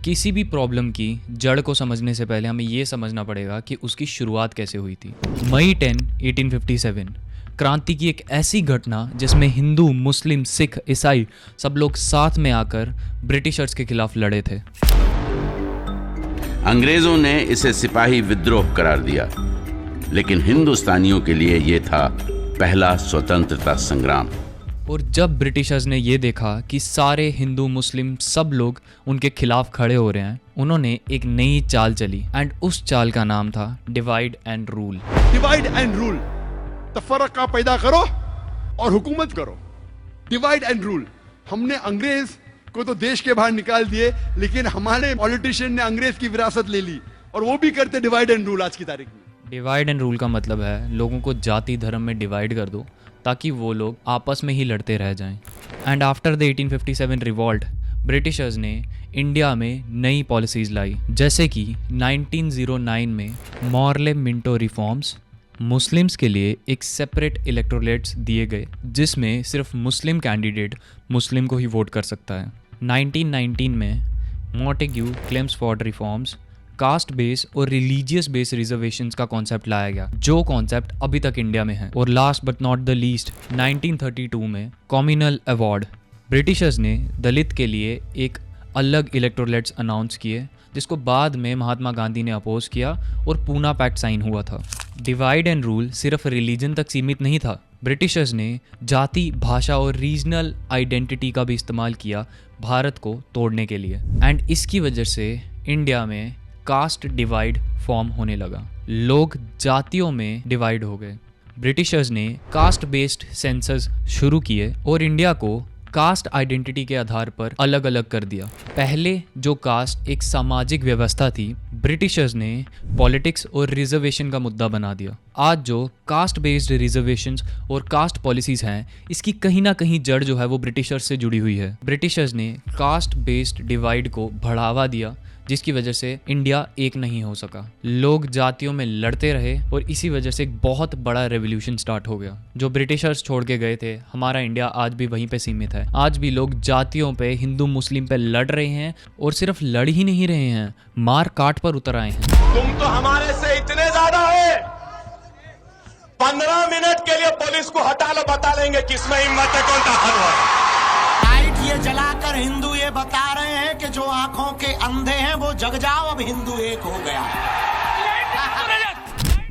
किसी भी प्रॉब्लम की जड़ को समझने से पहले हमें ये समझना पड़ेगा कि उसकी शुरुआत कैसे हुई थी। मई 10, 1857 क्रांति की एक ऐसी घटना जिसमें हिंदू, मुस्लिम, सिख, ईसाई सब लोग साथ में आकर ब्रिटिशर्स के खिलाफ लड़े थे। अंग्रेजों ने इसे सिपाही विद्रोह करार दिया, लेकिन हिंदुस्तानियों के लिए ये था पहला स्वतंत्रता संग्राम। और जब ब्रिटिशर्स ने ये देखा कि सारे हिंदू, मुस्लिम सब लोग उनके खिलाफ खड़े हो रहे हैं, उन्होंने एक नई चाल चली एंड उस चाल का नाम था divide and rule. Divide and rule, तफरका पैदा करो और हुकूमत करो। Divide and rule. हमने अंग्रेज को तो देश के बाहर निकाल दिए, लेकिन हमारे पॉलिटिशियन ने अंग्रेज की विरासत ले ली और वो भी करते डिवाइड एंड रूल आज की तारीख में। डिवाइड एंड रूल का मतलब है लोगों को जाति धर्म में डिवाइड कर दो ताकि वो लोग आपस में ही लड़ते रह जाएं। And after the 1857 revolt Britishers ने इंडिया में नई पॉलिसीज लाई, जैसे कि 1909 में मॉर्ले मिंटो रिफॉर्म्स। मुस्लिम्स के लिए एक सेपरेट इलेक्टोरेट्स दिए गए जिसमें सिर्फ मुस्लिम कैंडिडेट मुस्लिम को ही वोट कर सकता है। 1919 में मॉन्टेग्यू क्लेम्सफोर्ड रिफॉर्म्स, कास्ट बेस और रिलीजियस बेस रिजर्वेशंस का कॉन्सेप्ट लाया गया, जो कॉन्सेप्ट अभी तक इंडिया में है। और last but not the least 1932 में कम्युनल अवार्ड। ब्रिटिशर्स ने दलित के लिए एक अलग इलेक्टोरेट्स अनाउंस किए, जिसको बाद में महात्मा गांधी ने अपोज किया और पूना पैक्ट साइन हुआ था। डिवाइड एंड रूल सिर्फ रिलीजन तक सीमित नहीं था। ब्रिटिशर्स ने जाति, भाषा और रीजनल आइडेंटिटी का भी इस्तेमाल किया भारत को तोड़ने के लिए। एंड इसकी वजह से इंडिया में कास्ट डिवाइड फॉर्म होने लगा। लोग जातियों में डिवाइड हो गए। ब्रिटिशर्स ने कास्ट बेस्ड सेंसस शुरू किए और इंडिया को कास्ट आइडेंटिटी के आधार पर अलग अलग कर दिया। पहले जो कास्ट एक सामाजिक व्यवस्था थी, ब्रिटिशर्स ने पॉलिटिक्स और रिजर्वेशन का मुद्दा बना दिया। आज जो कास्ट बेस्ड रिजर्वेशंस और कास्ट पॉलिसीज हैं, इसकी कहीं ना कहीं जड़ जो है वो ब्रिटिशर्स से जुड़ी हुई है। ब्रिटिशर्स ने कास्ट बेस्ड डिवाइड को बढ़ावा दिया, जिसकी वजह से इंडिया एक नहीं हो सका। लोग जातियों में लड़ते रहे और इसी वजह से एक बहुत बड़ा रेवोल्यूशन स्टार्ट हो गया। जो ब्रिटिशर्स छोड़ के गए थे, हमारा इंडिया आज भी वहीं पे सीमित है। आज भी लोग जातियों पे, हिंदू मुस्लिम पे लड़ रहे हैं और सिर्फ लड़ ही नहीं रहे हैं, मार काट पर उतर आए हैं। तुम तो हमारे से इतने ज्यादा है, 15 मिनट के लिए पुलिस को हटा लो, बता लेंगे किसमें हिम्मत है, कौन ताकत है। ये जलाकर हिंदू ये बता रहे हैं कि जो आंखों के अंधे हैं वो जग जाओ, अब हिंदू एक हो गया।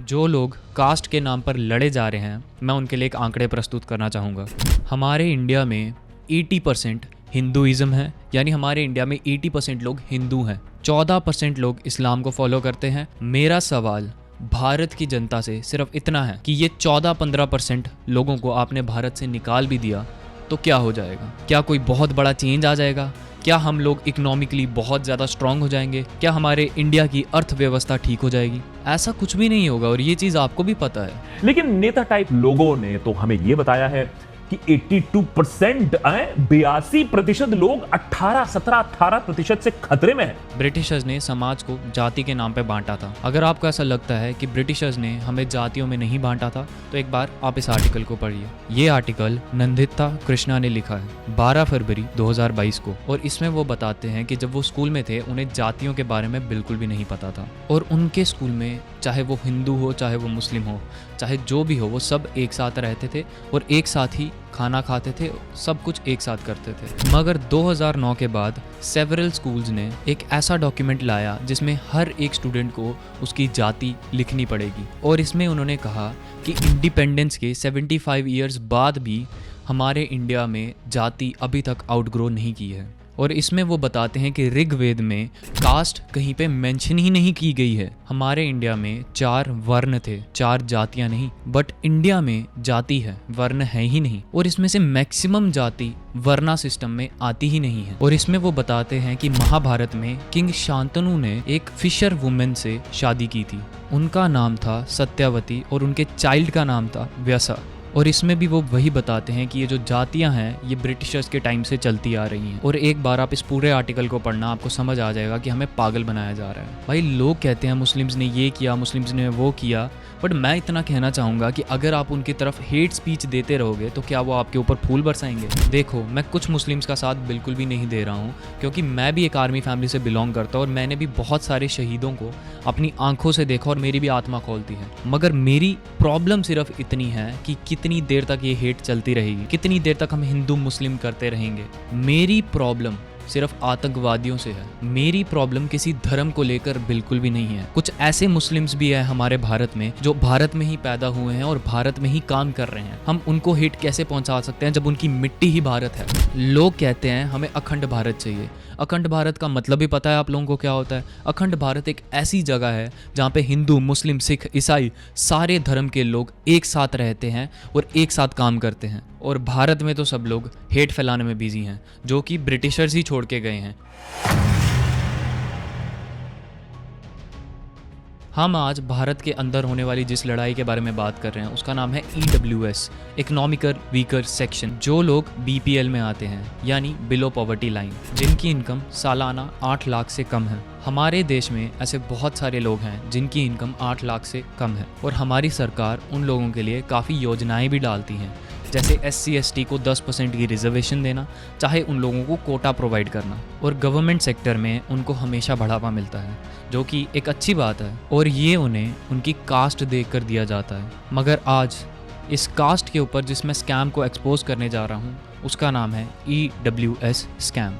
जो लोग कास्ट के नाम पर लड़े जा रहे हैं, मैं उनके लिए एक आंकड़े प्रस्तुत करना चाहूँगा। हमारे इंडिया में 80% हिंदुइज्म है, यानी हमारे इंडिया में 80% लोग हिंदू हैं। 14% लोग इस्लाम को फॉलो करते हैं। मेरा सवाल भारत की जनता से सिर्फ इतना है कि ये 14-15% लोगों को आपने भारत से निकाल भी दिया तो क्या हो जाएगा? क्या कोई बहुत बड़ा चेंज आ जाएगा? क्या हम लोग इकोनॉमिकली बहुत ज़्यादा स्ट्रांग हो जाएंगे? क्या हमारे इंडिया की अर्थव्यवस्था ठीक हो जाएगी? ऐसा कुछ भी नहीं होगा और ये चीज़ आपको भी पता है। लेकिन नेता टाइप लोगों ने तो हमें ये बताया है कि 82%, 82% लोग 18% से खतरे में हैं। ब्रिटिशर्स ने समाज को जाति के नाम पे बांटा था। अगर आपको ऐसा लगता है कि ब्रिटिशर्स ने हमें जातियों में नहीं बांटा था, तो एक बार आप इस आर्टिकल को पढ़िए। ये आर्टिकल नंदिता कृष्णा ने लिखा है 12 फरवरी 2022 को, और इसमें वो बताते हैं कि जब वो स्कूल में थे उन्हें जातियों के बारे में बिल्कुल भी नहीं पता था, और उनके स्कूल में चाहे वो हिंदू हो, चाहे वो मुस्लिम हो, चाहे जो भी हो, वो सब एक साथ रहते थे और एक साथ ही खाना खाते थे, सब कुछ एक साथ करते थे। मगर 2009 के बाद सेवरल स्कूल्स ने एक ऐसा डॉक्यूमेंट लाया जिसमें हर एक स्टूडेंट को उसकी जाति लिखनी पड़ेगी, और इसमें उन्होंने कहा कि इंडिपेंडेंस के 75 ईयर्स बाद भी हमारे इंडिया में जाति अभी तक आउटग्रो नहीं की है। और इसमें वो बताते हैं कि ऋग्वेद में कास्ट कहीं पे मेंशन ही नहीं की गई है। हमारे इंडिया में 4 वर्ण थे, 4 जातियां नहीं, बट इंडिया में जाति है, वर्ण है ही नहीं। और इसमें से मैक्सिमम जाति वर्णा सिस्टम में आती ही नहीं है। और इसमें वो बताते हैं कि महाभारत में किंग शांतनु ने एक फिशर वुमेन से शादी की थी। उनका नाम था सत्यावती और उनके चाइल्ड का नाम था व्यसा। और इसमें भी वो वही बताते हैं कि ये जो जातियां हैं ये ब्रिटिशर्स के टाइम से चलती आ रही हैं। और एक बार आप इस पूरे आर्टिकल को पढ़ना, आपको समझ आ जाएगा कि हमें पागल बनाया जा रहा है। भाई लोग कहते हैं मुस्लिम्स ने ये किया, मुस्लिम्स ने वो किया, बट मैं इतना कहना चाहूँगा कि अगर आप उनकी तरफ हेट स्पीच देते रहोगे तो क्या वो आपके ऊपर फूल बरसाएंगे? देखो, मैं कुछ मुस्लिम्स का साथ बिल्कुल भी नहीं दे रहा हूँ, क्योंकि मैं भी एक आर्मी फैमिली से बिलोंग करता हूँ और मैंने भी बहुत सारे शहीदों को अपनी आंखों से देखा और मेरी भी आत्मा खोलती है। मगर मेरी प्रॉब्लम सिर्फ इतनी है कि कितनी देर तक ये हेट चलती रहेगी, कितनी देर तक हम हिंदू मुस्लिम करते रहेंगे। मेरी प्रॉब्लम सिर्फ आतंकवादियों से है, मेरी प्रॉब्लम किसी धर्म को लेकर बिल्कुल भी नहीं है। कुछ ऐसे मुस्लिम्स भी है हमारे भारत में जो भारत में ही पैदा हुए हैं और भारत में ही काम कर रहे हैं। हम उनको हेट कैसे पहुंचा सकते हैं जब उनकी मिट्टी ही भारत है? लोग कहते हैं हमें अखंड भारत चाहिए। अखंड भारत का मतलब भी पता है आप लोगों को क्या होता है? अखंड भारत एक ऐसी जगह है जहाँ पे हिंदू, मुस्लिम, सिख, ईसाई सारे धर्म के लोग एक साथ रहते हैं और एक साथ काम करते हैं। और भारत में तो सब लोग हेट फैलाने में बिजी हैं, जो कि ब्रिटिशर्स ही छोड़ के गए हैं। हम आज भारत के अंदर होने वाली जिस लड़ाई के बारे में बात कर रहे हैं उसका नाम है EWS, इकोनॉमिकल वीकर सेक्शन। जो लोग BPL में आते हैं, यानी बिलो पॉवर्टी लाइन, जिनकी इनकम सालाना 8 लाख से कम है। हमारे देश में ऐसे बहुत सारे लोग हैं जिनकी इनकम 8 लाख से कम है और हमारी सरकार उन लोगों के लिए काफ़ी योजनाएं भी डालती हैं, जैसे SC/ST को 10% की रिजर्वेशन देना, चाहे उन लोगों को कोटा प्रोवाइड करना। और गवर्नमेंट सेक्टर में उनको हमेशा बढ़ावा मिलता है, जो कि एक अच्छी बात है, और ये उन्हें उनकी कास्ट देकर दिया जाता है। मगर आज इस कास्ट के ऊपर जिस मैं स्कैम को एक्सपोज करने जा रहा हूँ उसका नाम है EWS scam.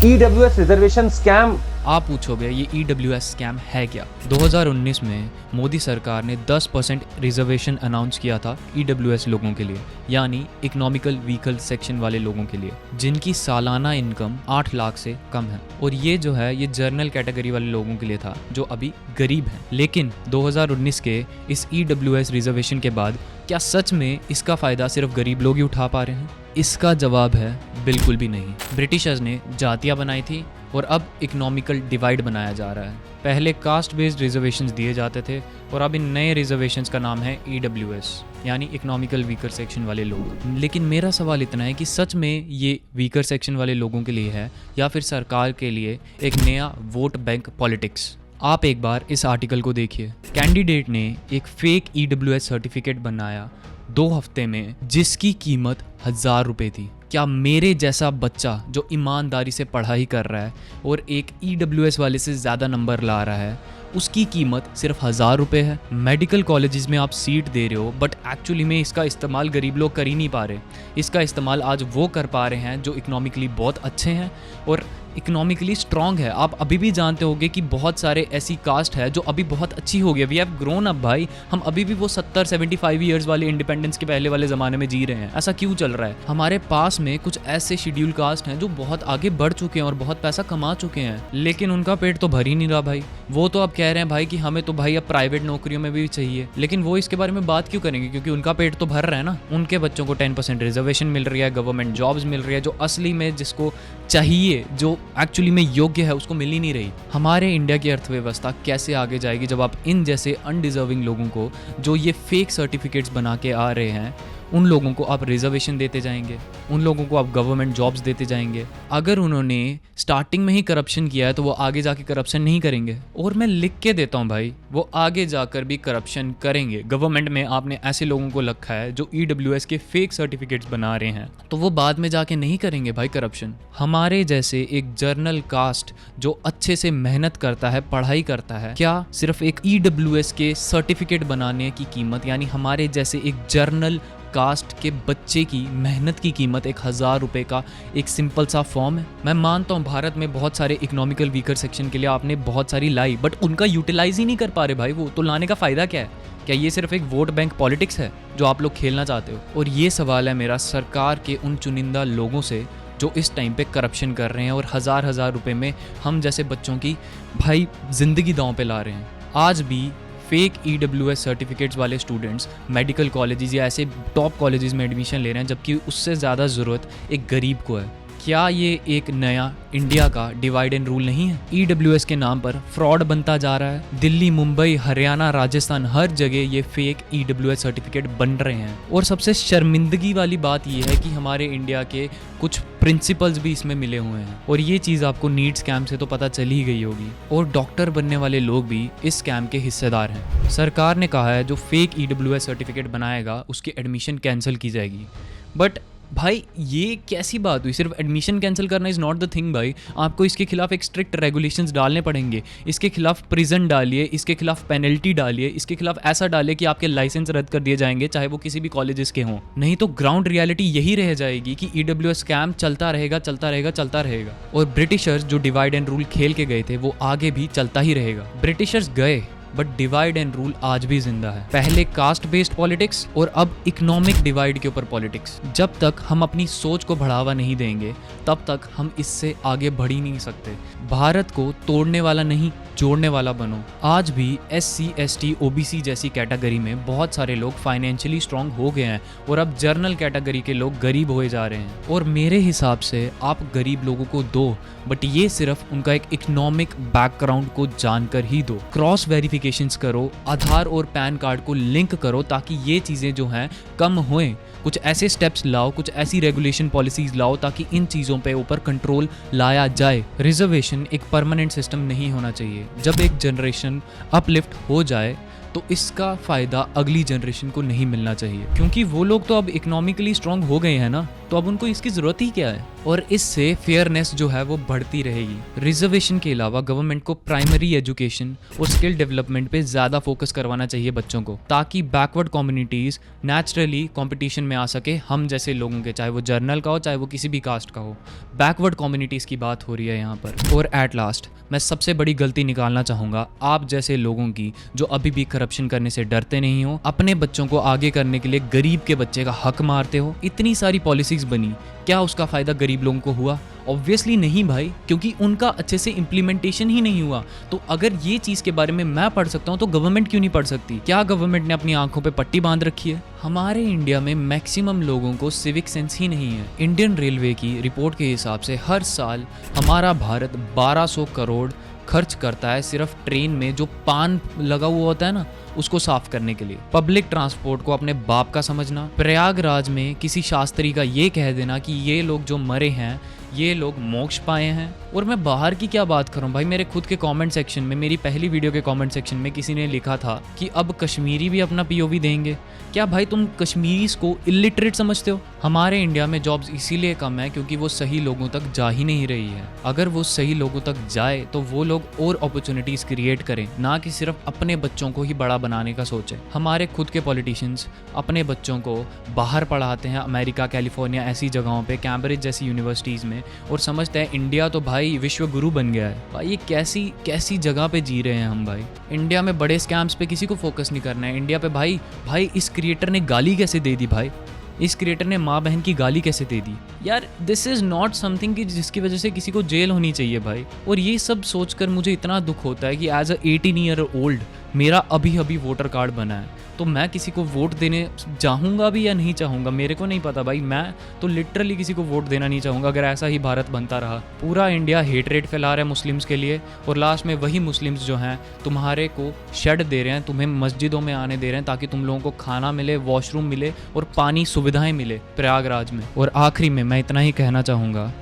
EWS reservation scam. आप पूछोगे ये EWS स्कैम है क्या? 2019 में मोदी सरकार ने 10% रिजर्वेशन अनाउंस किया था EWS लोगों के लिए, यानी इकोनॉमिकल वीकर सेक्शन वाले लोगों के लिए, जिनकी सालाना इनकम 8 लाख से कम है। और ये जो है ये जनरल कैटेगरी वाले लोगों के लिए था जो अभी गरीब हैं। लेकिन 2019 के इस EWS रिजर्वेशन के बाद क्या सच में इसका फ़ायदा सिर्फ गरीब लोग ही उठा पा रहे हैं? इसका जवाब है बिल्कुल भी नहीं। ब्रिटिशर्स ने जातियाँ बनाई थी और अब इकोनॉमिकल डिवाइड बनाया जा रहा है। पहले कास्ट बेस्ड रिजर्वेशंस दिए जाते थे और अब इन नए रिजर्वेशंस का नाम है EWS, यानी इकोनॉमिकल वीकर सेक्शन वाले लोग। लेकिन मेरा सवाल इतना है कि सच में ये वीकर सेक्शन वाले लोगों के लिए है या फिर सरकार के लिए एक नया वोट बैंक पॉलिटिक्स? आप एक बार इस आर्टिकल को देखिए। कैंडिडेट ने एक फेक EWS सर्टिफिकेट बनाया 2 हफ्ते में, जिसकी कीमत 1000 रुपये थी। क्या मेरे जैसा बच्चा जो ईमानदारी से पढ़ाई कर रहा है और एक EWS वाले से ज़्यादा नंबर ला रहा है, उसकी कीमत सिर्फ 1000 रुपये है? मेडिकल कॉलेजेस में आप सीट दे रहे हो, बट एक्चुअली में इसका इस्तेमाल गरीब लोग कर ही नहीं पा रहे। इसका इस्तेमाल आज वो कर पा रहे हैं जो इकोनॉमिकली बहुत अच्छे हैं और इकोनॉमिकली स्ट्रॉन्ग है। आप अभी भी जानते होंगे कि बहुत सारे ऐसी कास्ट है जो अभी बहुत अच्छी हो गई। वी हैव ग्रोन अप भाई, हम अभी भी वो 70-75 ईयर्स वाले इंडिपेंडेंस के पहले वाले ज़माने में जी रहे हैं। ऐसा क्यों चल रहा है? हमारे पास में कुछ ऐसे शेड्यूल कास्ट हैं जो बहुत आगे बढ़ चुके हैं और बहुत पैसा कमा चुके हैं, लेकिन उनका पेट तो भर ही नहीं रहा भाई। वो तो अब कह रहे हैं भाई कि हमें तो भाई अब प्राइवेट नौकरियों में भी चाहिए, लेकिन वो इसके बारे में बात क्यों करेंगे? क्योंकि उनका पेट तो भर रहा है ना। उनके बच्चों को 10% रिजर्वेशन मिल रही है, गवर्नमेंट जॉब्स मिल रही है, जो असली में जिसको चाहिए, जो एक्चुअली में योग्य है, उसको मिल ही नहीं रही। हमारे इंडिया की अर्थव्यवस्था कैसे आगे जाएगी जब आप इन जैसे अनडिजर्विंग लोगों को, जो ये फेक सर्टिफिकेट्स बना के आ रहे हैं, उन लोगों को आप रिजर्वेशन देते जाएंगे, उन लोगों को आप गवर्नमेंट जॉब्स देते जाएंगे? अगर उन्होंने स्टार्टिंग में ही करप्शन किया है तो वो आगे जाके करप्शन नहीं करेंगे। और मैं लिख के देता हूँ भाई, वो आगे जाकर भी करप्शन करेंगे। गवर्नमेंट में आपने ऐसे लोगों को रखा है जो EWS के फेक सर्टिफिकेट्स बना रहे हैं, तो वो बाद में जाके नहीं करेंगे भाई करप्शन। हमारे जैसे एक जर्नल कास्ट जो अच्छे से मेहनत करता है, पढ़ाई करता है, क्या सिर्फ एक EWS के सर्टिफिकेट बनाने की कीमत, यानी हमारे जैसे एक जर्नल कास्ट के बच्चे की मेहनत की कीमत 1000 रुपये का एक सिंपल सा फॉर्म है? मैं मानता हूँ भारत में बहुत सारे इकोनॉमिकल वीकर सेक्शन के लिए आपने बहुत सारी लाई, बट उनका यूटिलाइज ही नहीं कर पा रहे भाई। वो तो लाने का फ़ायदा क्या है? क्या ये सिर्फ एक वोट बैंक पॉलिटिक्स है जो आप लोग खेलना चाहते हो? और ये सवाल है मेरा सरकार के उन चुनिंदा लोगों से जो इस टाइम पे करप्शन कर रहे हैं और हज़ार रुपए में हम जैसे बच्चों की भाई ज़िंदगी दांव पे ला रहे हैं। आज भी फेक EWS सर्टिफिकेट्स वाले स्टूडेंट्स मेडिकल कॉलेजेस या ऐसे टॉप कॉलेजेस में एडमिशन ले रहे हैं, जबकि उससे ज़्यादा ज़रूरत एक गरीब को है। क्या ये एक नया इंडिया का डिवाइड एंड रूल नहीं है? EWS के नाम पर फ्रॉड बनता जा रहा है। दिल्ली, मुंबई, हरियाणा, राजस्थान, हर जगह ये फेक EWS सर्टिफिकेट बन रहे हैं। और सबसे शर्मिंदगी वाली बात ये है कि हमारे इंडिया के कुछ प्रिंसिपल्स भी इसमें मिले हुए हैं। और ये चीज़ आपको नीट स्कैम से तो पता चल ही गई होगी। और डॉक्टर बनने वाले लोग भी इस स्कैम के हिस्सेदार हैं। सरकार ने कहा है जो फेक EWS सर्टिफिकेट बनाएगा उसकी एडमिशन कैंसिल की जाएगी। बट भाई ये कैसी बात हुई? सिर्फ एडमिशन कैंसिल करना इज़ नॉट द थिंग भाई। आपको इसके खिलाफ एक स्ट्रिक्ट रेगुलेशंस डालने पड़ेंगे। इसके खिलाफ प्रिजन डालिए, इसके खिलाफ पेनल्टी डालिए, इसके खिलाफ ऐसा डालिए कि आपके लाइसेंस रद्द कर दिए जाएंगे, चाहे वो किसी भी कॉलेजेस के हों। नहीं तो ग्राउंड रियलिटी यही रह जाएगी कि EWS स्कैम चलता रहेगा, चलता रहेगा, चलता रहेगा। और ब्रिटिशर्स जो डिवाइड एंड रूल खेल के गए थे वो आगे भी चलता ही रहेगा। ब्रिटिशर्स गए बट डिवाइड एंड रूल आज भी जिंदा है। पहले कास्ट बेस्ड पॉलिटिक्स और अब इकोनॉमिक डिवाइड के ऊपर पॉलिटिक्स। जब तक हम अपनी सोच को बढ़ावा नहीं देंगे तब तक हम इससे आगे बढ़ ही नहीं सकते। भारत को तोड़ने वाला नहीं, जोड़ने वाला बनो। आज भी SC, ST, OBC जैसी कैटेगरी में बहुत सारे लोग फाइनेंशियली स्ट्रांग हो गए हैं और अब जनरल कैटेगरी के लोग गरीब होए जा रहे हैं। और मेरे हिसाब से आप गरीब लोगों को दो, बट ये सिर्फ उनका एक इकोनॉमिक बैकग्राउंड को जानकर ही दो। क्रॉस वेरिफिकेशंस करो, आधार और पैन कार्ड को लिंक करो ताकि ये चीज़ें जो हैं कम होएं। कुछ ऐसे स्टेप्स लाओ, कुछ ऐसी रेगुलेशन पॉलिसीज लाओ ताकि इन चीज़ों पे ऊपर कंट्रोल लाया जाए। रिजर्वेशन एक परमानेंट सिस्टम नहीं होना चाहिए। जब एक जनरेशन अपलिफ्ट हो जाए तो इसका फ़ायदा अगली जनरेशन को नहीं मिलना चाहिए, क्योंकि वो लोग तो अब इकोनॉमिकली स्ट्रांग हो गए हैं ना, तो अब उनको इसकी ज़रूरत ही क्या है। और इससे फेयरनेस जो है वो बढ़ती रहेगी। रिजर्वेशन के अलावा गवर्नमेंट को प्राइमरी एजुकेशन और स्किल डेवलपमेंट पे ज़्यादा फोकस करवाना चाहिए बच्चों को, ताकि बैकवर्ड कम्युनिटीज़ नेचुरली कंपटीशन में आ सके हम जैसे लोगों के, चाहे वो जर्नल का हो चाहे वो किसी भी कास्ट का हो। बैकवर्ड कम्युनिटीज़ की बात हो रही है यहाँ पर। और एट लास्ट मैं सबसे बड़ी गलती निकालना चाहूँगा आप जैसे लोगों की जो अभी भी करप्शन करने से डरते नहीं हो। अपने बच्चों को आगे करने के लिए गरीब के बच्चे का हक मारते हो। इतनी सारी पॉलिसीज बनी, क्या उसका फ़ायदा गरीब लोगों को हुआ? ऑब्वियसली नहीं भाई, क्योंकि उनका अच्छे से इम्प्लीमेंटेशन ही नहीं हुआ। तो अगर ये चीज़ के बारे में मैं पढ़ सकता हूँ तो गवर्नमेंट क्यों नहीं पढ़ सकती? क्या गवर्नमेंट ने अपनी आंखों पे पट्टी बांध रखी है? हमारे इंडिया में मैक्सिमम लोगों को सिविक सेंस ही नहीं है। इंडियन रेलवे की रिपोर्ट के हिसाब से हर साल हमारा भारत 1200 करोड़ खर्च करता है सिर्फ ट्रेन में जो पान लगा हुआ होता है ना, उसको साफ करने के लिए। पब्लिक ट्रांसपोर्ट को अपने बाप का समझना, प्रयागराज में किसी शास्त्री का ये कह देना कि ये लोग जो मरे हैं ये लोग मोक्ष पाए हैं। और मैं बाहर की क्या बात करूं भाई, मेरे खुद के कमेंट सेक्शन में, मेरी पहली वीडियो के कमेंट सेक्शन में किसी ने लिखा था कि अब कश्मीरी भी अपना POV देंगे। क्या भाई तुम कश्मीरीज को इलिटरेट समझते हो? हमारे इंडिया में जॉब्स इसीलिए कम है क्योंकि वो सही लोगों तक जा ही नहीं रही है। अगर वो सही लोगों तक जाए तो वो लोग और अपॉर्चुनिटीज़ क्रिएट करें, ना कि सिर्फ अपने बच्चों को ही बड़ा बनाने का सोचें। हमारे खुद के पॉलिटिशियंस अपने बच्चों को बाहर पढ़ाते हैं, अमेरिका, कैलिफोर्निया ऐसी जगहों पे, कैम्ब्रिज जैसी यूनिवर्सिटीज़ में, और समझते हैं इंडिया तो भाई विश्व गुरु बन गया है। भाई ये कैसी जगह पे जी रहे हैं हम भाई। इंडिया में बड़े स्कैम्स पे किसी को फोकस नहीं करना है। इंडिया पे भाई इस क्रिएटर ने गाली कैसे दे दी भाई, इस क्रिएटर ने माँ बहन की गाली कैसे दे दी यार। दिस इज़ नॉट समथिंग कि जिसकी वजह से किसी को जेल होनी चाहिए भाई। और ये सब सोचकर मुझे इतना दुख होता है कि एज अ 18 ईयर ओल्ड मेरा अभी वोटर कार्ड बना है, तो मैं किसी को वोट देने चाहूँगा भी या नहीं चाहूँगा मेरे को नहीं पता भाई। मैं तो लिटरली किसी को वोट देना नहीं चाहूँगा अगर ऐसा ही भारत बनता रहा। पूरा इंडिया हेटरेट फैला रहा है मुस्लिम्स के लिए, और लास्ट में वही मुस्लिम्स जो हैं तुम्हारे को शेड दे रहे हैं, तुम्हें मस्जिदों में आने दे रहे हैं ताकि तुम लोगों को खाना मिले, वॉशरूम मिले और पानी सुविधाएँ मिले प्रयागराज में। और आखिरी में मैं इतना ही कहना चाहूँगा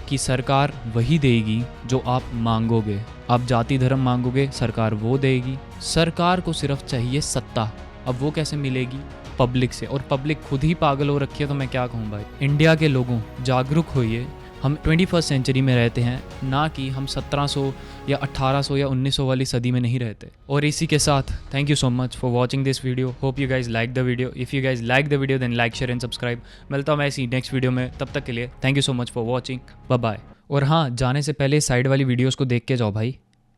कि सरकार वही देगी जो आप मांगोगे। आप जाति धर्म मांगोगे, सरकार वो देगी। सरकार को सिर्फ चाहिए सत्ता। अब वो कैसे मिलेगी? पब्लिक से, और पब्लिक खुद ही पागल हो रखी है, तो मैं क्या कहूँ भाई। इंडिया के लोगों जागरूक होइए। हम 21st सेंचुरी में रहते हैं, ना कि हम 1700 या 1800 या 1900 वाली सदी में नहीं रहते। और इसी के साथ thank you so much for watching this video. Hope you guys like the video. If you guys like the video then like, share and subscribe. मिलता हूँ मैं ऐसी नेक्स्ट वीडियो में, तब तक के लिए thank you so much for watching. Bye bye. और हाँ, जाने से पहले साइड वाली वीडियोज़ को देख के जाओ भाई।